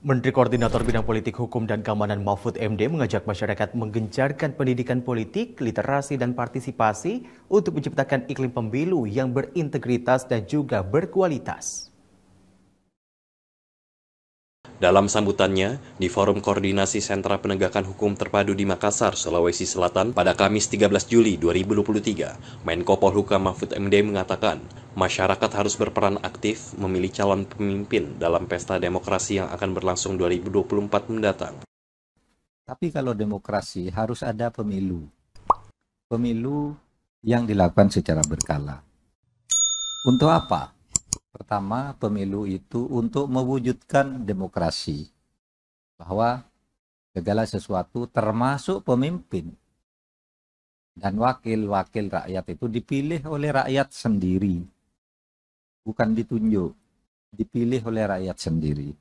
Menteri Koordinator Bidang Politik, Hukum, dan Keamanan Mahfud MD mengajak masyarakat menggencarkan pendidikan politik, literasi, dan partisipasi untuk menciptakan iklim pemilu yang berintegritas dan juga berkualitas. Dalam sambutannya, di Forum Koordinasi Sentra Penegakan Hukum Terpadu di Makassar, Sulawesi Selatan pada Kamis 13 Juli 2023, Menko Polhukam Mahfud MD mengatakan, masyarakat harus berperan aktif memilih calon pemimpin dalam pesta demokrasi yang akan berlangsung 2024 mendatang. Tapi kalau demokrasi harus ada pemilu. Pemilu yang dilakukan secara berkala. Untuk apa? Pertama, pemilu itu untuk mewujudkan demokrasi. Bahwa segala sesuatu termasuk pemimpin dan wakil-wakil rakyat itu dipilih oleh rakyat sendiri. Bukan ditunjuk, dipilih oleh rakyat sendiri.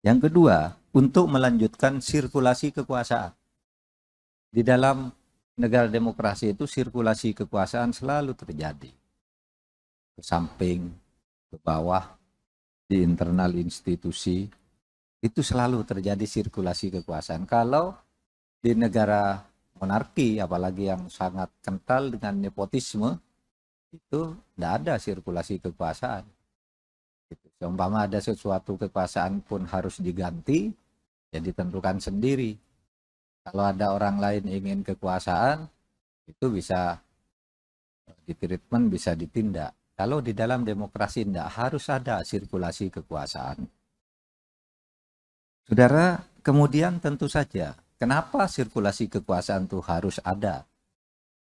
Yang kedua, untuk melanjutkan sirkulasi kekuasaan. Di dalam negara demokrasi itu sirkulasi kekuasaan selalu terjadi. Ke samping, ke bawah, di internal institusi, itu selalu terjadi sirkulasi kekuasaan. Kalau di negara monarki, apalagi yang sangat kental dengan nepotisme, itu tidak ada sirkulasi kekuasaan. Seumpama ada sesuatu kekuasaan pun harus diganti, ya ditentukan sendiri. Kalau ada orang lain ingin kekuasaan, itu bisa ditreatment, bisa ditindak. Kalau di dalam demokrasi tidak harus ada sirkulasi kekuasaan. Saudara, kemudian tentu saja, kenapa sirkulasi kekuasaan itu harus ada?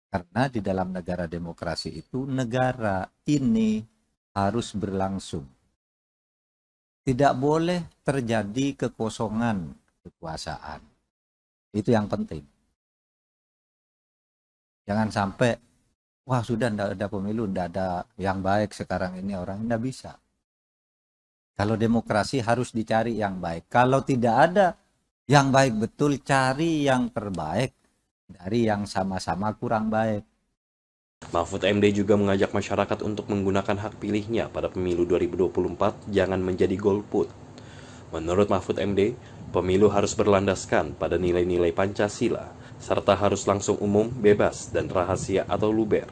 Karena di dalam negara demokrasi itu, negara ini harus berlangsung. Tidak boleh terjadi kekosongan kekuasaan. Itu yang penting. Jangan sampai, wah sudah tidak ada pemilu, tidak ada yang baik sekarang ini, orang tidak bisa. Kalau demokrasi harus dicari yang baik. Kalau tidak ada yang baik betul, cari yang terbaik dari yang sama-sama kurang baik. Mahfud MD juga mengajak masyarakat untuk menggunakan hak pilihnya pada pemilu 2024 jangan menjadi golput. Menurut Mahfud MD, pemilu harus berlandaskan pada nilai-nilai Pancasila, serta harus langsung umum, bebas, dan rahasia atau luber.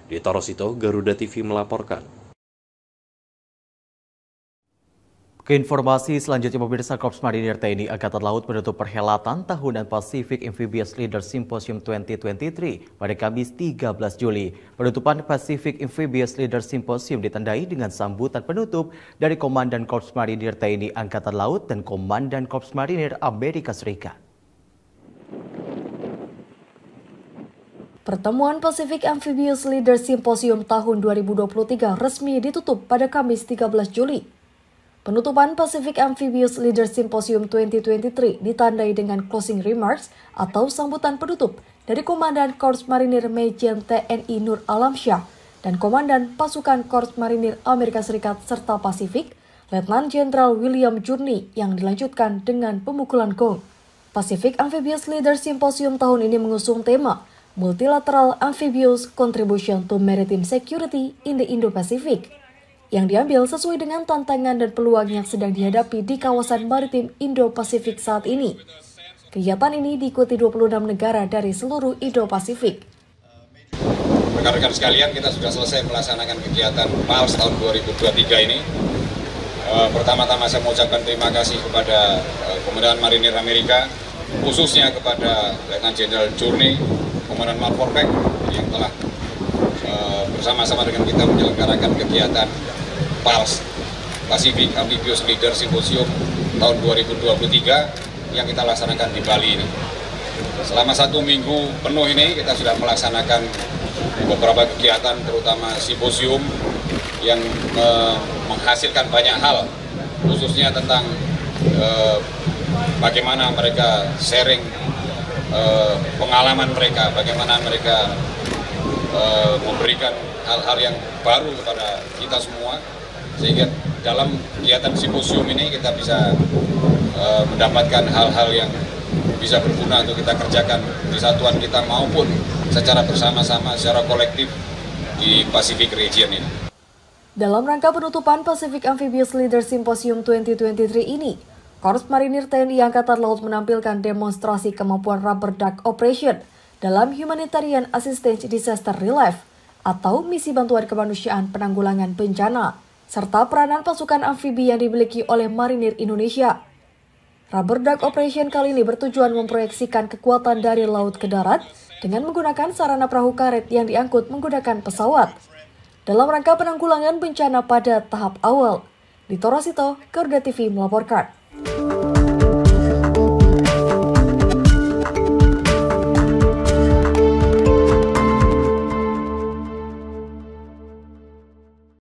Di Torosito, Garuda TV melaporkan. Keinformasi selanjutnya, pemirsa, Korps Marinir TNI Angkatan Laut menutup perhelatan tahunan Pacific Amphibious Leader Symposium 2023 pada Kamis 13 Juli. Penutupan Pacific Amphibious Leader Symposium ditandai dengan sambutan penutup dari Komandan Korps Marinir TNI Angkatan Laut dan Komandan Korps Marinir Amerika Serikat. Pertemuan Pacific Amphibious Leader Symposium tahun 2023 resmi ditutup pada Kamis 13 Juli. Penutupan Pacific Amphibious Leader Symposium 2023 ditandai dengan closing remarks atau sambutan penutup dari Komandan Korps Marinir Majen TNI Nur Alamsyah dan Komandan Pasukan Korps Marinir Amerika Serikat serta Pasifik, Letnan Jenderal William Journey, yang dilanjutkan dengan pemukulan gong. Pacific Amphibious Leader Symposium tahun ini mengusung tema Multilateral Amphibious Contribution to Maritime Security in the Indo-Pacific, yang diambil sesuai dengan tantangan dan peluang yang sedang dihadapi di kawasan maritim Indo-Pasifik saat ini. Kegiatan ini diikuti 26 negara dari seluruh Indo-Pasifik. Rekan-rekan sekalian, kita sudah selesai melaksanakan kegiatan PALS tahun 2023 ini. Pertama-tama saya mengucapkan terima kasih kepada Komandan Marinir Amerika, khususnya kepada Letnan Jenderal Journey, Komandan Malforpek yang telah bersama-sama dengan kita menyelenggarakan kegiatan PALS Pacific Amphibious Leader Symposium tahun 2023 yang kita laksanakan di Bali ini. Selama 1 minggu penuh ini kita sudah melaksanakan beberapa kegiatan, terutama simposium yang menghasilkan banyak hal, khususnya tentang bagaimana mereka sharing pengalaman mereka, bagaimana mereka memberikan hal-hal yang baru kepada kita semua, sehingga dalam kegiatan simposium ini kita bisa mendapatkan hal-hal yang bisa berguna untuk kita kerjakan di satuan kita maupun secara bersama-sama, secara kolektif di Pacific Region ini. Dalam rangka penutupan Pacific Amphibious Leader Symposium 2023 ini, Korps Marinir TNI Angkatan Laut menampilkan demonstrasi kemampuan Rubber Duck Operation dalam Humanitarian Assistance Disaster Relief atau misi bantuan kemanusiaan penanggulangan bencana, serta peranan pasukan amfibi yang dimiliki oleh Marinir Indonesia. Rubber Duck Operation kali ini bertujuan memproyeksikan kekuatan dari laut ke darat dengan menggunakan sarana perahu karet yang diangkut menggunakan pesawat. Dalam rangka penanggulangan bencana pada tahap awal, Dito Rasito, Garuda TV melaporkan.